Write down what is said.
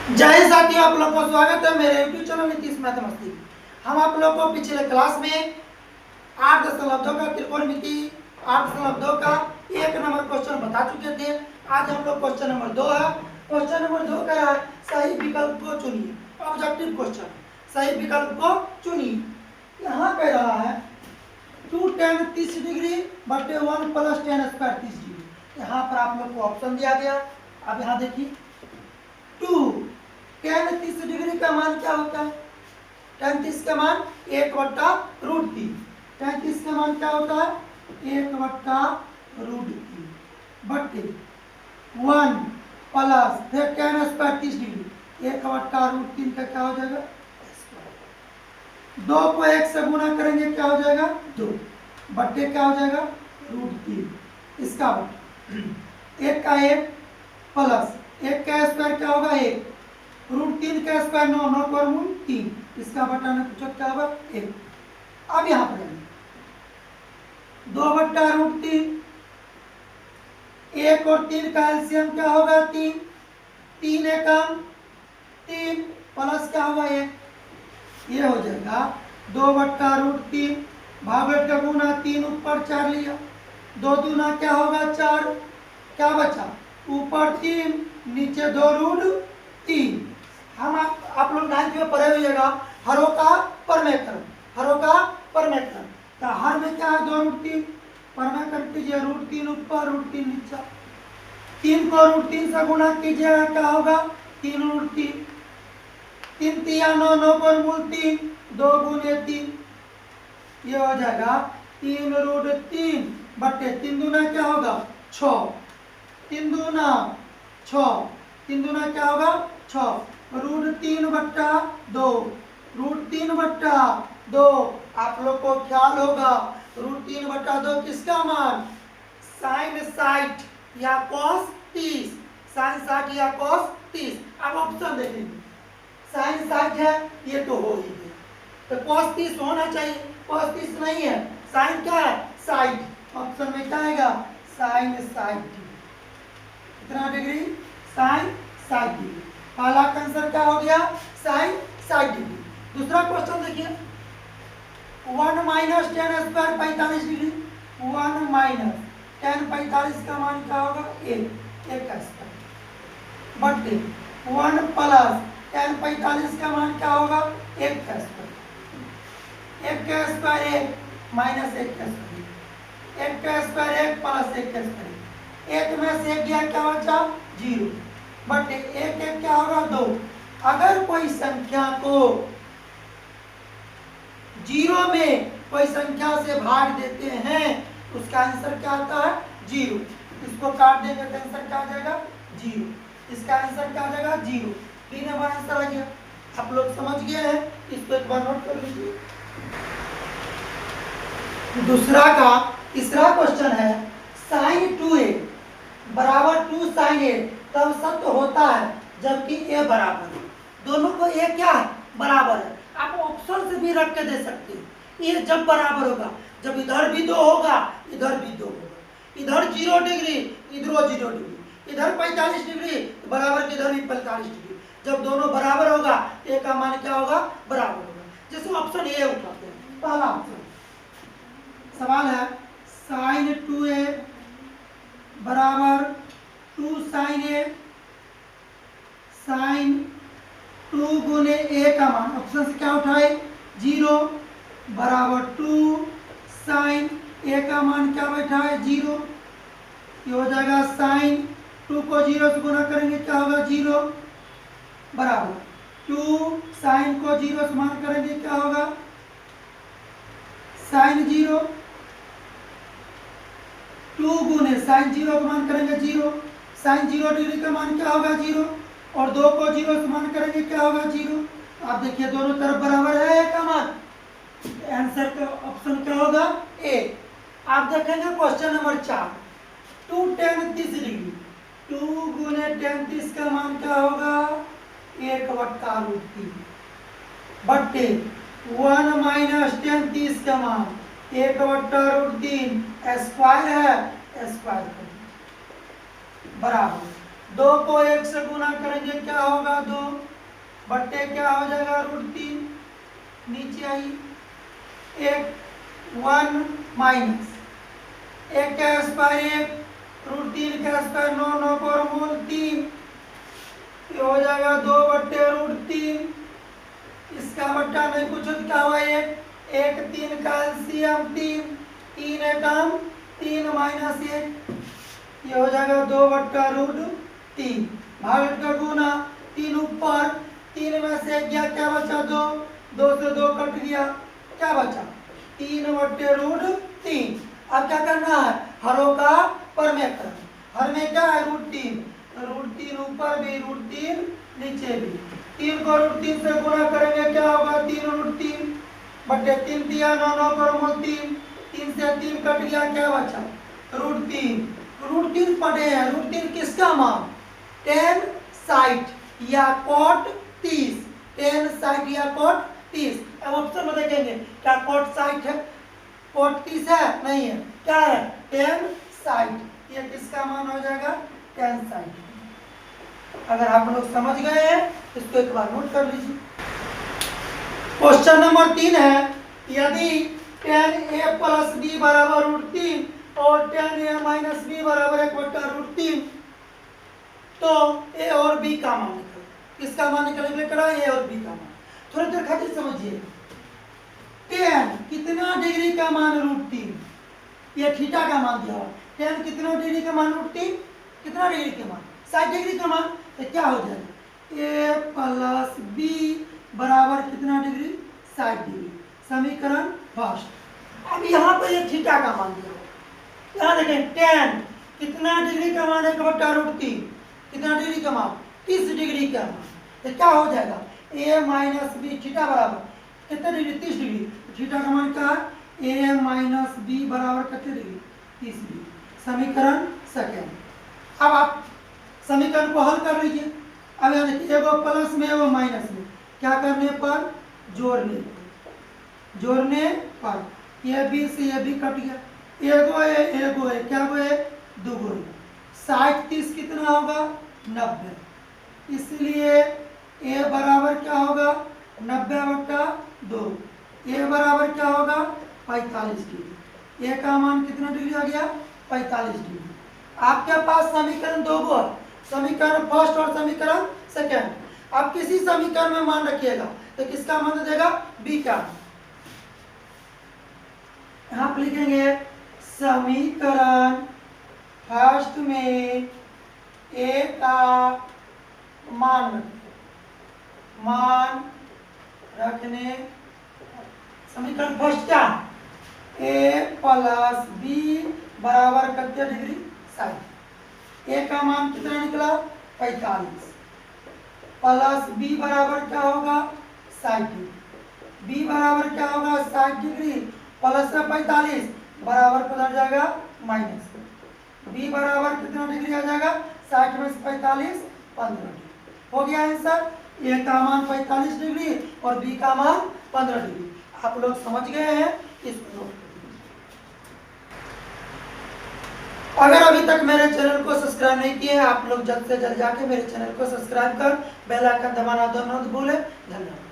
जय साथियों, आप लोग को स्वागत है मेरे YouTube चैनल नीतीश मैथमेटिक्स। हम आप लोग को पिछले क्लास में 8.2 का त्रिकोणमिति 8.2 का 1 नंबर क्वेश्चन बता चुके थे। आज हम लोग क्वेश्चन नंबर 2 है। क्वेश्चन नंबर 2 कह रहा है सही विकल्प को चुनिए। ऑब्जेक्टिव क्वेश्चन, सही विकल्प को चुनिए। यहाँ कह रहा है 2 tan 30 डिग्री बटे 1 + tan स्क्वायर 30 डिग्री। यहाँ पर आप लोग को ऑप्शन दिया गया। अब यहाँ देखिए 2 tan 30 डिग्री का मान क्या होता है? tan 30 का मान 1/√3। tan 30 का मान क्या होता है? 1/√3 बटे 1 प्लस फिर tan स्क्वायर 30 डिग्री 1/√3 का क्या हो जाएगा? स्क्वायर। 2 को 1 से गुना करेंगे क्या हो जाएगा? 2 बट्टे क्या हो जाएगा? √3। इसका बट्टा 1 का 1 प्लस 1 का स्क्वायर क्या होगा? 1 √3 का स्क्वायर 9 पर मूल 3। इसका बटा में कुछ क्या होगा? 1। अब यहाँ पर 2/√3 1 और 3 का एलसीएम क्या होगा? 3। 3 एकम 3 प्लस क्या होगा? 1। ये हो जाएगा 2/√3 भागवत का गुना 3 ऊपर 4 लिया 2 दूना क्या होगा? 4। क्या बचा? ऊपर 3 नीचे 2√3। हम आप लोग 9th में पढ़े हुएगा हरों का परमेकरण, हरों का परमेकरण। तो हर में क्या है? 2√3 परमेकरण कीजिए √3 ऊपर √3 नीचे। 3 को √3 से गुना कीजिएगा क्या होगा? 3√3। 3 3 9 9 पर मूल 3 2 गुने 3। ये हो जाएगा 3√3 बटे 3 दूना क्या होगा? 6। 3 दूना 6 3 दूना क्या होगा? 6 √3/2 √3/2। आप लोग को ख्याल होगा √3/2 किसका मान? sin 60 या cos 30। sin 60 या cos 30। अब ऑप्शन देखेंगे sin 60 है ये तो हो ही गया, तो cos 30 होना चाहिए। cos 30 नहीं है, sin क्या है? 60। ऑप्शन में क्या आएगा? sin 60 कितना डिग्री? sin 60 degree. पहला आंसर क्या हो गया? sin 60 degree. दूसरा क्वेश्चन देखिए 1 - tan स्क्वायर 45 डिग्री। 1 - tan 45 का मान क्या होगा? 1 का स्क्वायर बटे 1 प्लस tan 45 का मान क्या होगा? 1 का स्क्वायर। 1 का स्क्वायर 1 माइनस 1 का स्क्वायर। 1 का स्क्वायर 1 प्लस 1 का स्क्वायर। 1 में से 1 गया क्या बचा? 0 बटे 1 1 क्या होगा? 2। अगर कोई संख्या को 0 में कोई संख्या से भाग देते हैं उसका आंसर क्या आता है? 0। इसको काट देंगे तो आंसर क्या आ जाएगा? 0। इसका आंसर क्या आ जाएगा? 0। 3 नंबर आंसर आ गया। आप लोग समझ गए हैं, इसको एक बार नोट कर लीजिए। दूसरा का तीसरा क्वेश्चन है sin 2a बराबर 2 sin a तब सत्य होता है जबकि a बराबर है। दोनों को a क्या है? बराबर है। आप ऑप्शन से भी रख के दे सकते हैं। a जब बराबर होगा, जब इधर भी 2 होगा इधर भी 2 होगा, इधर 0 डिग्री इधर 0 डिग्री, इधर 45 डिग्री तो बराबर के इधर भी 45 डिग्री। जब दोनों बराबर होगा a का मान क्या होगा? बराबर होगा। जैसे ऑप्शन ए उठाते हैं, पहला ऑप्शन सवाल है sin 2a बराबर 2 sin a। sin 2 गुने a का मान ऑप्शन से क्या उठाए? 0 बराबर 2 sin a का मान क्या बैठा है? 0। ये हो जाएगा sin 2 को 0 से गुना करेंगे क्या होगा? 0 बराबर 2 sin को 0 से मान करेंगे क्या होगा? sin 0। 2 गुने sin 0 का मान करेंगे 0। sin 0 डिग्री का मान क्या होगा? 0। और 2 को 0 से मान करेंगे क्या होगा? 0। आप देखिए दोनों तरफ बराबर है a का मान। आंसर का ऑप्शन क्या होगा? ए। आप देखेंगे क्वेश्चन नंबर 4 2 tan 30 डिग्री। 2 गुने tan 30 का मान क्या होगा? 1/√3 बट्टे 1 - tan 30 का मान 1/√3 स्क्वायर है, स्क्वायर बराबर 2 को 1 से गुना करेंगे क्या होगा 2 बट्टे क्या हो जाएगा √3 नीचे आई 1 माइनस 1 का स्क्वायर 1 √3 का स्क्वायर 9 9 को वर्गमूल 3 ये हो जाएगा 2 बट्टे √3 इसका बट्टा नहीं कुछ क्या हुआ 1 3 का एलसीएम 3 एकम 3 माइनस 1 ये हो जाएगा 2 बट्टा √3 भाग का गुना 3 ऊपर 3 में से 1 गया क्या बचा 2 2 से 2 कट गया क्या बचा 3 बट्टे √3 अब क्या करना है हरों का परमेय करना हर में क्या है √3 ऊपर भी √3 नीचे भी 3 को √3 से गुणा करेंगे क्या होगा 3 √3 बट्टे 3 दिया 9 9 को वर्गमूल 3 से 3 कट गया क्या बचा √3 पढ़े हैं √3 किसका मान tan साइट या cot 30 tan साइट या cot 30 अब ऑप्शन में देखेंगे क्या cot साइट है cot 30 है नहीं है क्या है tan साइट ये किसका मान हो जाएगा tan साइट अगर आप लोग समझ गए हैं इसको एक बार नोट कर लीजिए क्वेश्चन नंबर 3 है यदि tan a प्लस b बराबर √3 और tan a माइनस b बराबर 1/√3 तो a और b का मान निकले किसका मान निकले करा a और b का मान थोड़ी देर खातिर समझिए tan कितना डिग्री का मान √3 ये थीटा का मान दिया हुआ tan कितना डिग्री का मान √3 कितना डिग्री का मान 60 डिग्री का मान तो क्या हो जाएगा a प्लस b बराबर कितना डिग्री 60 डिग्री समीकरण फर्स्ट अब यहाँ पर ये थीटा का मान दिया यहाँ देखें tan कितना डिग्री का मान 1/√3 कितना डिग्री का मान 30 डिग्री का मान तो क्या हो जाएगा a माइनस बी थीटा बराबर कितना डिग्री 30 डिग्री थीटा का मान क्या है a माइनस बी बराबर कितने डिग्री 30 डिग्री समीकरण सेकेंड अब आप समीकरण को हल कर लीजिए अब यहाँ देखिए एगो प्लस में एगो माइनस में क्या करने पर जोड़ने पर ये बी से ये भी कट गया एगो है क्या गो है दूगो है 60 30 कितना होगा 90 इसलिए a बराबर क्या होगा 90/2 a बराबर क्या होगा 45 डिग्री a का मान कितना डिग्री आ गया 45 डिग्री आपके पास समीकरण दो गो है समीकरण फर्स्ट और समीकरण सेकेंड आप किसी समीकरण में मान रखिएगा तो किसका मान हो जाएगा बी का यहाँ पर लिखेंगे समीकरण फर्स्ट में ए का मान रखने समीकरण फर्स्ट क्या ए प्लस बी बराबर कितने डिग्री 60 ए का मान कितना निकला 45 प्लस बी बराबर क्या होगा 60 बी बराबर क्या होगा 60 डिग्री प्लस से 45 बराबर किधर जाएगा माइनस बी बराबर कितना डिग्री आ जाएगा 60 में से 45 15 डिग्री हो गया आंसर ए का मान 45 डिग्री और बी का मान 15 डिग्री आप लोग समझ गए हैं इसको नोट अगर अभी तक मेरे चैनल को सब्सक्राइब नहीं किए आप लोग जल्द से जल्द जाके मेरे चैनल को सब्सक्राइब कर बेल आइकन दबाना दोनों भूले धन्यवाद।